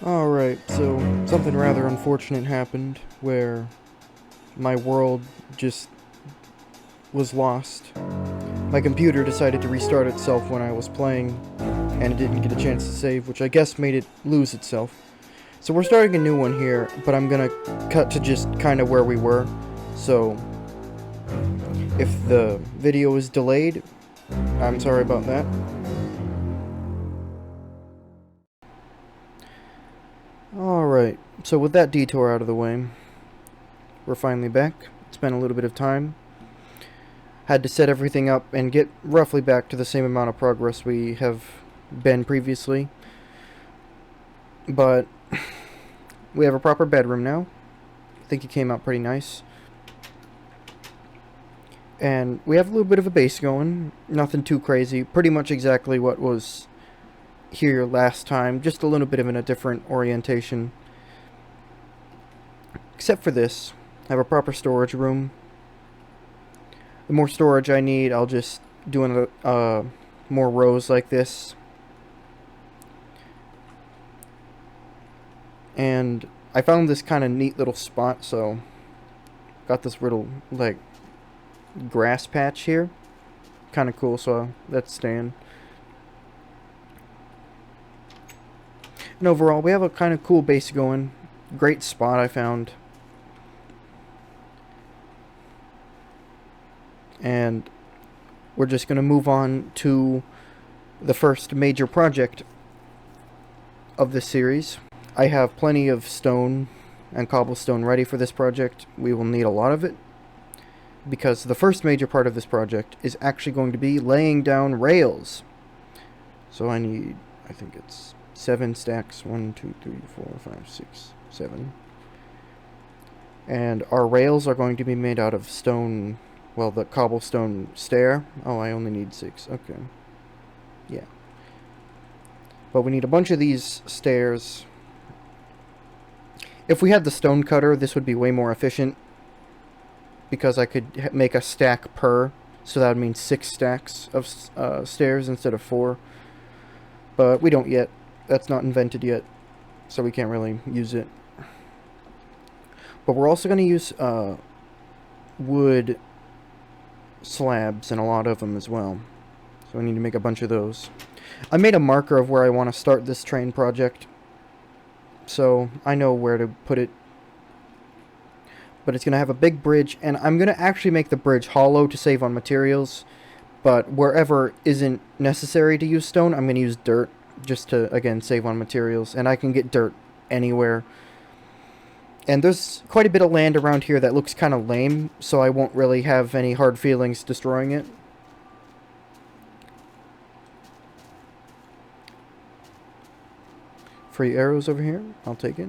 Alright, so something rather unfortunate happened where my world just was lost. My computer decided to restart itself when I was playing, and it didn't get a chance to save, which I guess made it lose itself. So we're starting a new one here, but I'm gonna cut to just kind of where we were. So if the video is delayed, I'm sorry about that. Alright, so with that detour out of the way, we're finally back. It's been a little bit of time. Had to set everything up and get roughly back to the same amount of progress we have been previously. But we have a proper bedroom now. I think it came out pretty nice. And we have a little bit of a base going. Nothing too crazy. Pretty much exactly what was here last time. Just a little bit of a different orientation. Except for this. I have a proper storage room. The more storage I need, I'll just do more rows like this. And I found this kind of neat little spot, so got this little, like, grass patch here. Kind of cool, so that's staying. And overall, we have a kind of cool base going. Great spot I found. And we're just going to move on to the first major project of this series. I have plenty of stone and cobblestone ready for this project. We will need a lot of it, because the first major part of this project is actually going to be laying down rails. So I need, I think it's 7 stacks. 1, 2, 3, 4, 5, 6, 7. And our rails are going to be made out of stone, well, the cobblestone stair. Oh, I only need 6. Okay. Yeah. But we need a bunch of these stairs. If we had the stone cutter, this would be way more efficient, because I could make a stack per, so that would mean 6 stacks of stairs instead of 4. But we don't yet. That's not invented yet, so we can't really use it. But we're also going to use wood slabs, and a lot of them as well. So I need to make a bunch of those. I made a marker of where I want to start this train project, so I know where to put it. But it's going to have a big bridge, and I'm going to actually make the bridge hollow to save on materials. But wherever isn't necessary to use stone, I'm going to use dirt, just to, again, save on materials. And I can get dirt anywhere. And there's quite a bit of land around here that looks kind of lame, so I won't really have any hard feelings destroying it. Free arrows over here. I'll take it.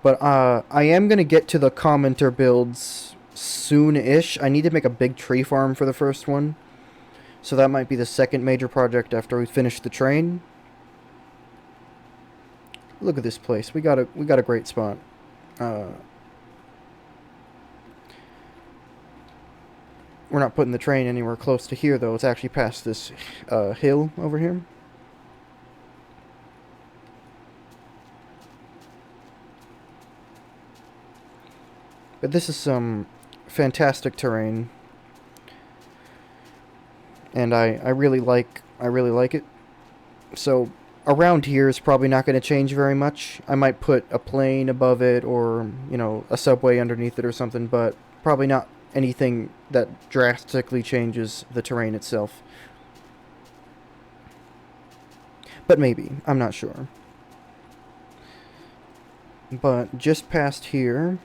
But I am going to get to the commenter builds soon-ish. I need to make a big tree farm for the first one. So that might be the second major project after we finish the train. Look at this place. We got a great spot. We're not putting the train anywhere close to here, though. It's actually past this hill over here. But this is some fantastic terrain, and I really like it. So around here is probably not going to change very much. I might put a plane above it, or, you know, a subway underneath it or something, but probably not anything that drastically changes the terrain itself. But maybe, I'm not sure. But just past here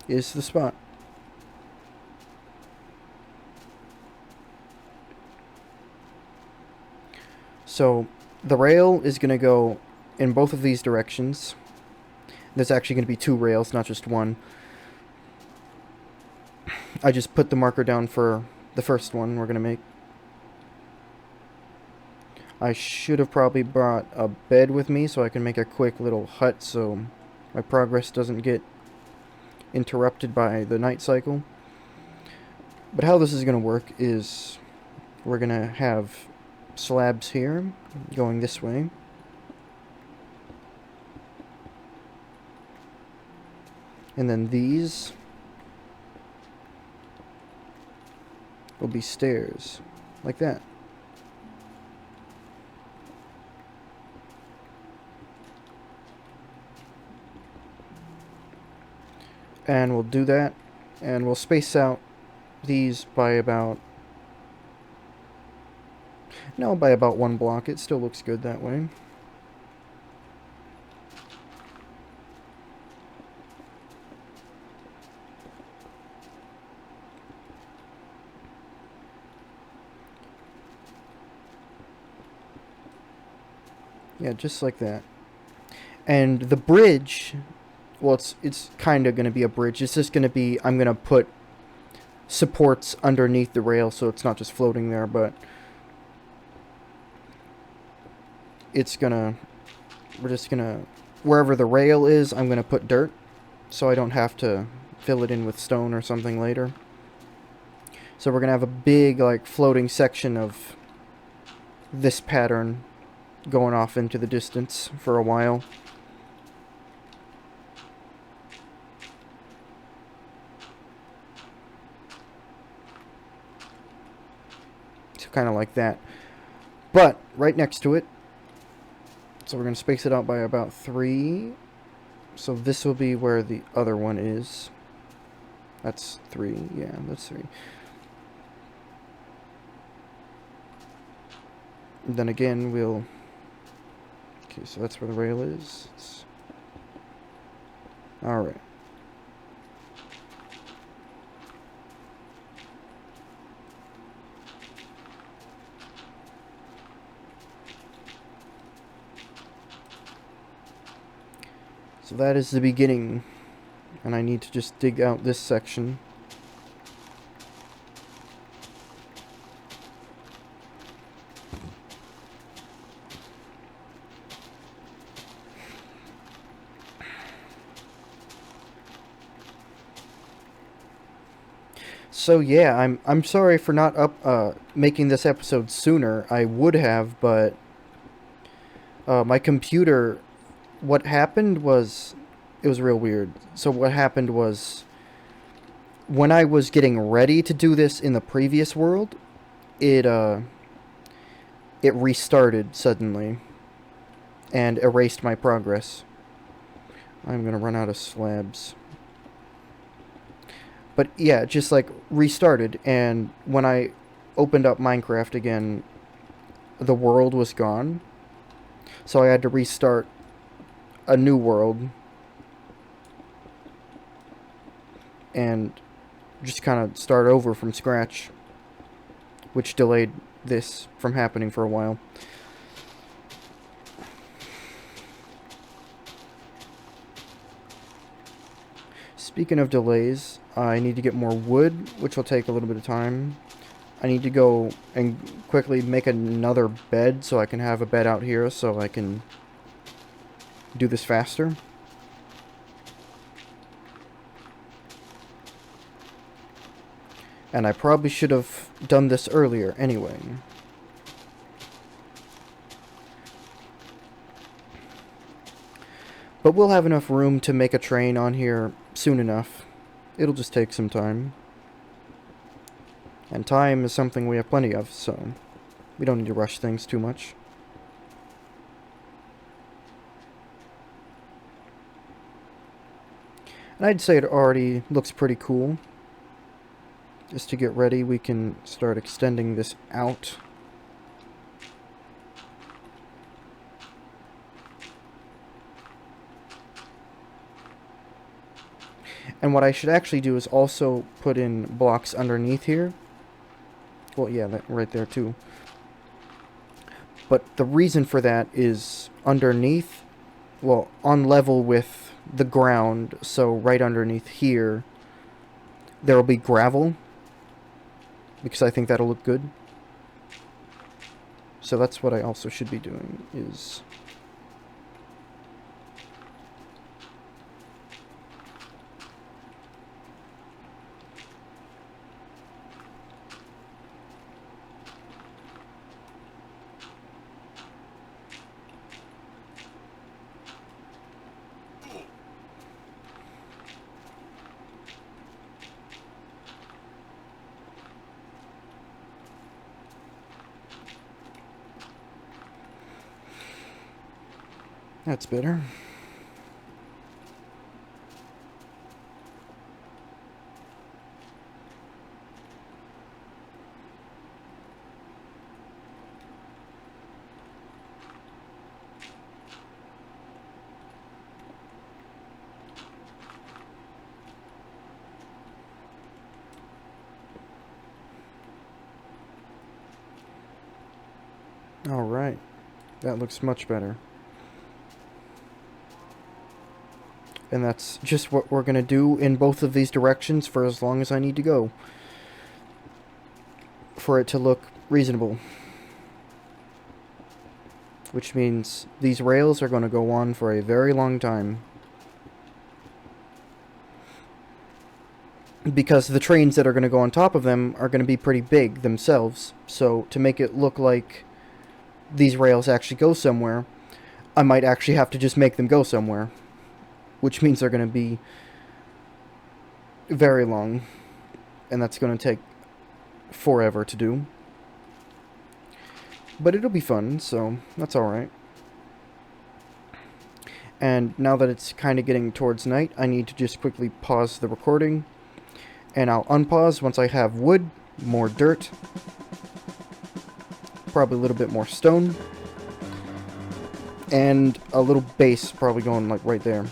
is the spot. So the rail is going to go in both of these directions. There's actually going to be 2 rails, not just one. I just put the marker down for the first one we're going to make. I should have probably brought a bed with me so I can make a quick little hut so my progress doesn't get interrupted by the night cycle. But how this is going to work is we're going to have slabs here, going this way. And then these will be stairs, like that. And we'll do that, and we'll space out these by about... No, by about 1 block. It still looks good that way. Yeah, just like that. And the bridge, well, it's kind of going to be a bridge. It's just going to be, I'm going to put supports underneath the rail so it's not just floating there, but it's going to, we're just going to, wherever the rail is, I'm going to put dirt so I don't have to fill it in with stone or something later. So we're going to have a big, like, floating section of this pattern going off into the distance for a while. So kind of like that. But right next to it, so we're going to space it out by about 3. So this will be where the other one is. That's 3. Yeah, that's 3. And then again, we'll... Okay, so that's where the rail is. Alright. So that is the beginning. And I need to just dig out this section. So yeah, I'm sorry for not making this episode sooner. I would have, but my computer, what happened was, it was real weird. So what happened was, when I was getting ready to do this in the previous world, it restarted suddenly and erased my progress. I'm gonna run out of slabs. But yeah, just like restarted, and when I opened up Minecraft again, the world was gone. So I had to restart a new world and just kind of start over from scratch, which delayed this from happening for a while. Speaking of delays, I need to get more wood, which will take a little bit of time. I need to go and quickly make another bed so I can have a bed out here so I can do this faster. And I probably should have done this earlier anyway. But we'll have enough room to make a train on here soon enough. It'll just take some time. And time is something we have plenty of, so we don't need to rush things too much. And I'd say it already looks pretty cool. Just to get ready, we can start extending this out. And what I should actually do is also put in blocks underneath here. Well, yeah, that right there too. But the reason for that is underneath, well, on level with the ground, so right underneath here, there will be gravel, because I think that'll look good. So that's what I also should be doing, is... That's better. Alright, that looks much better. And that's just what we're going to do in both of these directions for as long as I need to go. For it to look reasonable. Which means these rails are going to go on for a very long time. Because the trains that are going to go on top of them are going to be pretty big themselves. So to make it look like these rails actually go somewhere, I might actually have to just make them go somewhere. Which means they're going to be very long. And that's going to take forever to do. But it'll be fun, so that's alright. And now that it's kind of getting towards night, I need to just quickly pause the recording. And I'll unpause once I have wood, more dirt, probably a little bit more stone, and a little base probably going like right there.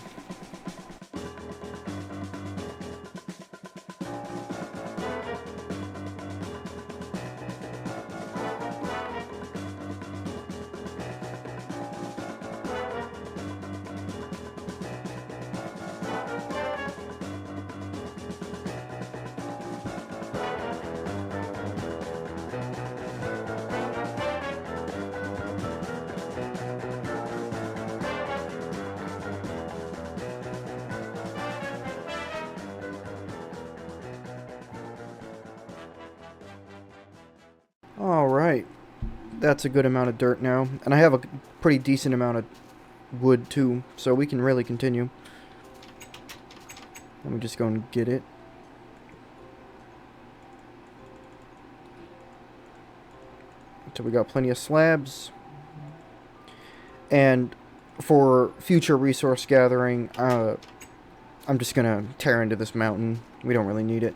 Alright, that's a good amount of dirt now, and I have a pretty decent amount of wood too, so we can really continue. Let me just go and get it. So we got plenty of slabs. And for future resource gathering, I'm just gonna tear into this mountain. We don't really need it.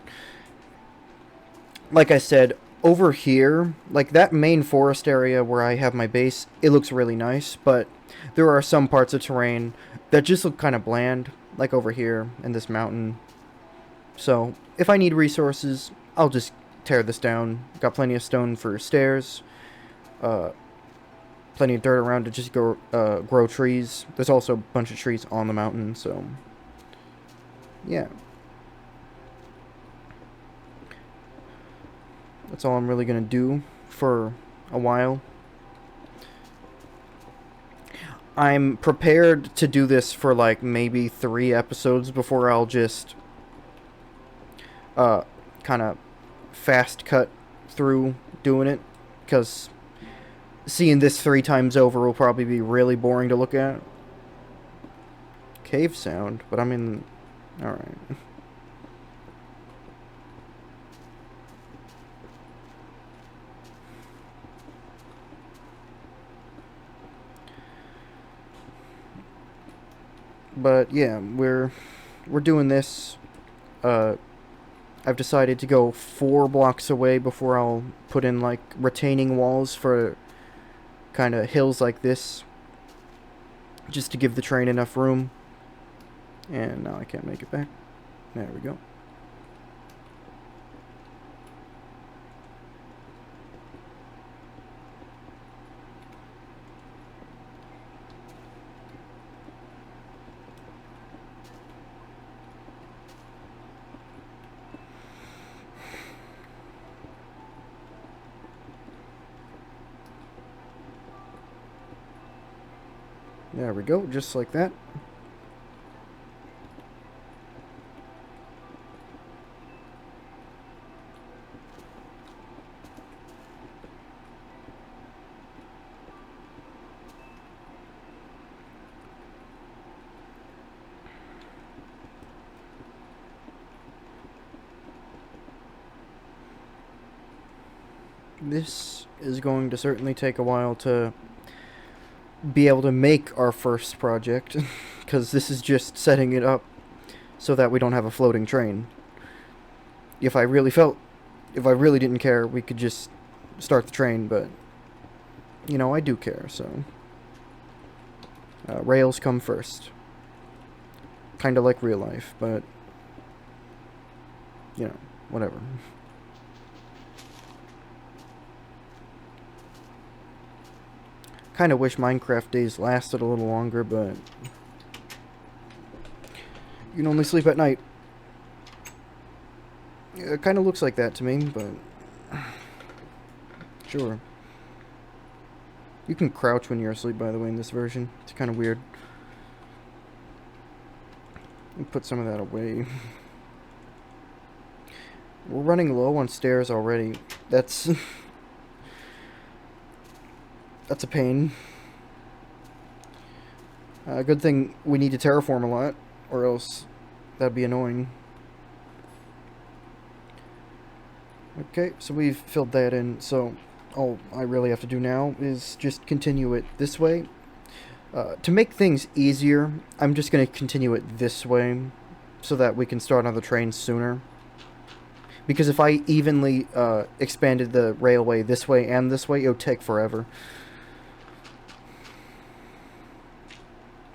Like I said, over here, like that main forest area where I have my base, it looks really nice, but there are some parts of terrain that just look kind of bland, like over here in this mountain. So, if I need resources, I'll just tear this down. Got plenty of stone for stairs, plenty of dirt around to just grow trees. There's also a bunch of trees on the mountain, so yeah. That's all I'm really going to do for a while. I'm prepared to do this for like maybe 3 episodes before I'll just kind of fast cut through doing it, because seeing this 3 times over will probably be really boring to look at. Cave sound, but I mean, alright. But yeah, we're doing this. I've decided to go 4 blocks away before I'll put in like retaining walls for kind of hills like this, just to give the train enough room. And now I can't make it back. There we go. There we go, just like that. This is going to certainly take a while to be able to make our first project, because this is just setting it up so that we don't have a floating train. If I really didn't care, we could just start the train, but, you know, I do care, so. Rails come first. Kinda like real life, but, you know, whatever. Kinda wish Minecraft days lasted a little longer, but you can only sleep at night. It kinda looks like that to me, but sure. You can crouch when you're asleep, by the way, in this version. It's kinda weird. Put some of that away. We're running low on stairs already. That's that's a pain. Good thing we need to terraform a lot, or else that'd be annoying. Okay, so we've filled that in, so all I really have to do now is just continue it this way. To make things easier, I'm just going to continue it this way so that we can start on the train sooner. Because if I evenly expanded the railway this way and this way, it would take forever.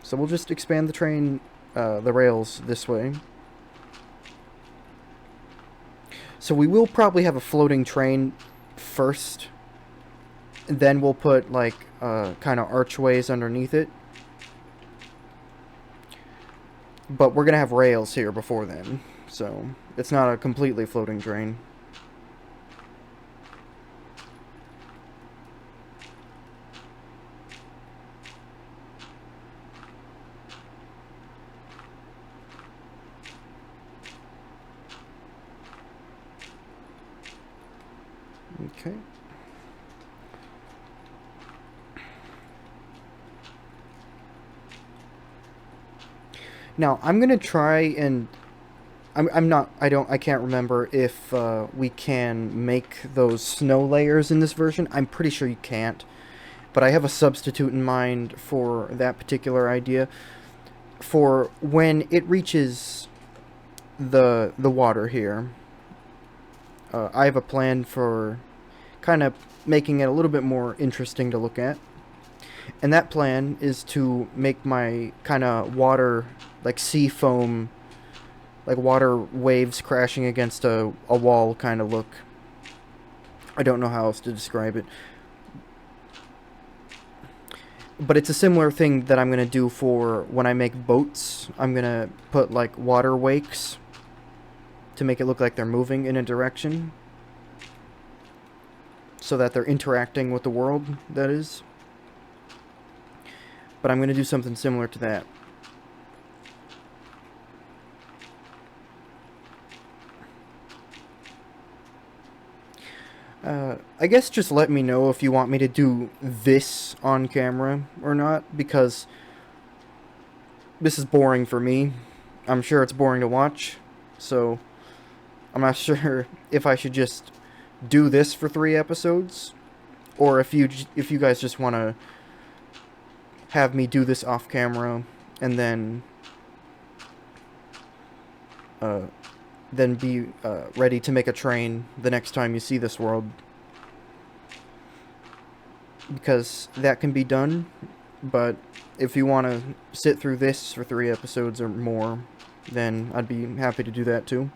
So we'll just expand the train, the rails this way. So we will probably have a floating train first. And then we'll put, like, kind of archways underneath it. But we're going to have rails here before then. So it's not a completely floating train. Okay. Now, I'm going to try and I can't remember if we can make those snow layers in this version. I'm pretty sure you can't. But I have a substitute in mind for that particular idea. For when it reaches the water here, I have a plan for kind of making it a little bit more interesting to look at. And that plan is to make my kind of water, like sea foam, like water waves crashing against a wall kind of look. I don't know how else to describe it. But it's a similar thing that I'm going to do for when I make boats. I'm going to put like water wakes to make it look like they're moving in a direction. So that they're interacting with the world, that is. But I'm going to do something similar to that. I guess just let me know if you want me to do this on camera or not, because this is boring for me. I'm sure it's boring to watch, so I'm not sure if I should just do this for 3 episodes, or if you guys just want to have me do this off camera and then be ready to make a train the next time you see this world. Because that can be done, but if you want to sit through this for 3 episodes or more, then I'd be happy to do that too.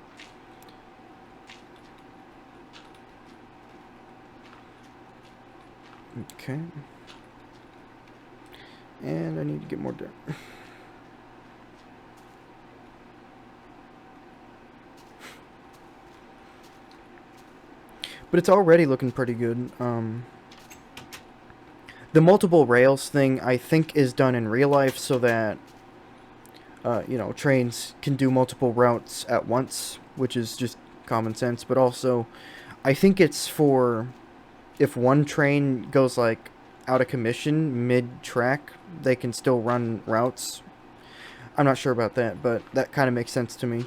Okay. And I need to get more dirt. But it's already looking pretty good. The multiple rails thing, I think, is done in real life so that, you know, trains can do multiple routes at once, which is just common sense. But also, I think it's for if one train goes, like, out of commission mid-track, they can still run routes. I'm not sure about that, but that kind of makes sense to me.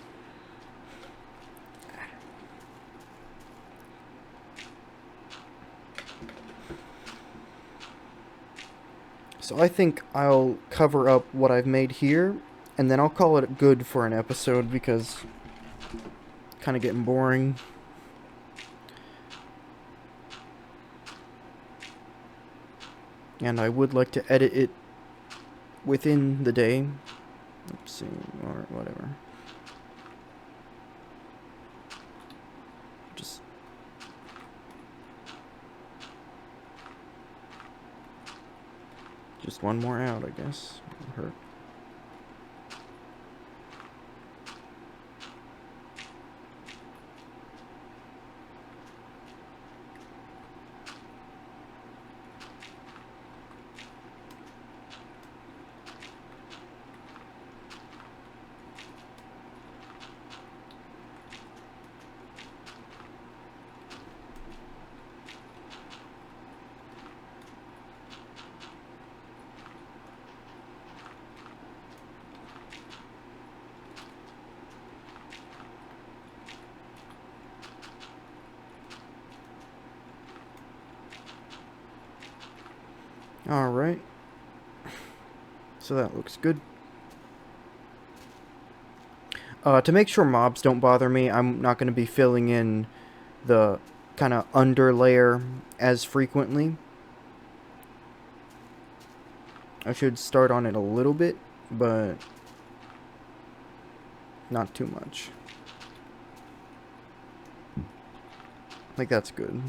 So I think I'll cover up what I've made here, and then I'll call it good for an episode because kind of getting boring. And I would like to edit it within the day. Let's see, or whatever. Just one more out, I guess. Hurt. Alright. So that looks good. To make sure mobs don't bother me, I'm not going to be filling in the kind of under layer as frequently. I should start on it a little bit, but not too much. I think that's good.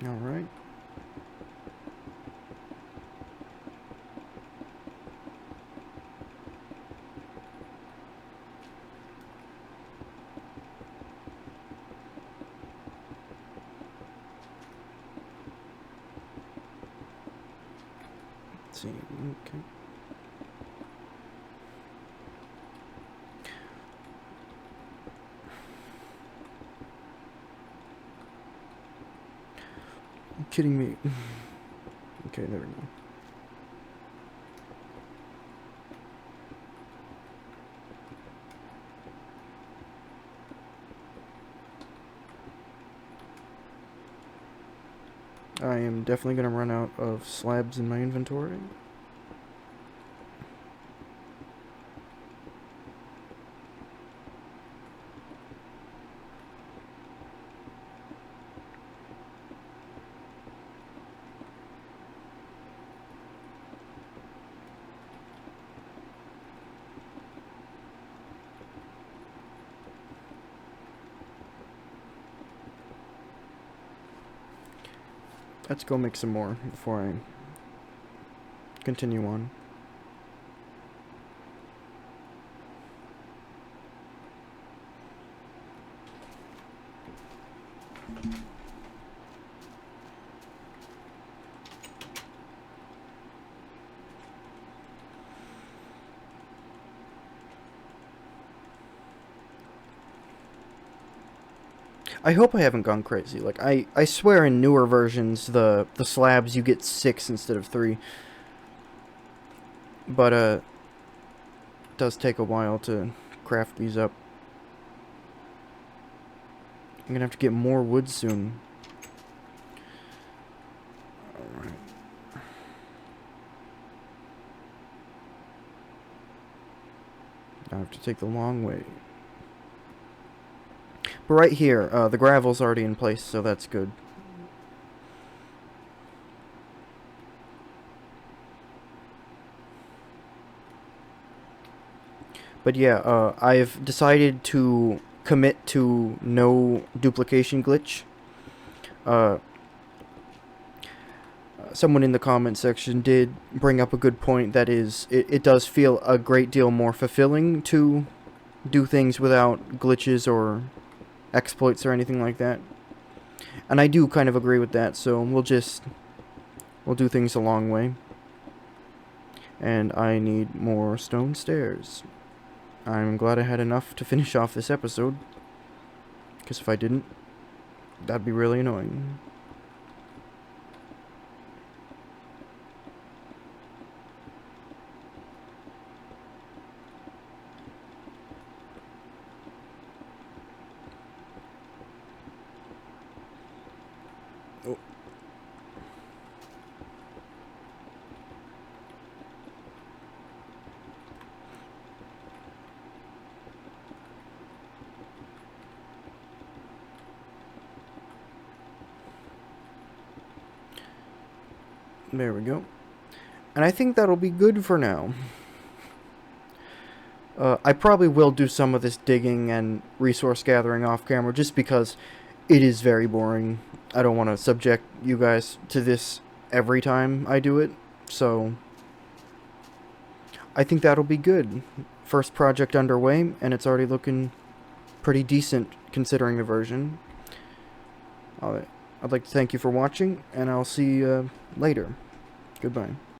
All right. Let's see. Okay. You kidding me? Okay, there we go. I am definitely going to run out of slabs in my inventory. Let's go make some more before I continue on. I hope I haven't gone crazy. Like, I swear in newer versions, the slabs, you get 6 instead of 3. But, it does take a while to craft these up. I'm gonna have to get more wood soon. Alright. I have to take the long way. But right here, the gravel's already in place, so that's good. But yeah, I've decided to commit to no duplication glitch. Someone in the comment section did bring up a good point, that is, it does feel a great deal more fulfilling to do things without glitches or exploits or anything like that. And I do kind of agree with that, so we'll do things a long way. And I need more stone stairs. I'm glad I had enough to finish off this episode. Because if I didn't, that'd be really annoying. Oh. There we go. And I think that'll be good for now. I probably will do some of this digging and resource gathering off camera just because it is very boring. I don't want to subject you guys to this every time I do it, so I think that'll be good. First project underway, and it's already looking pretty decent considering the version. I'd like to thank you for watching, and I'll see you later. Goodbye.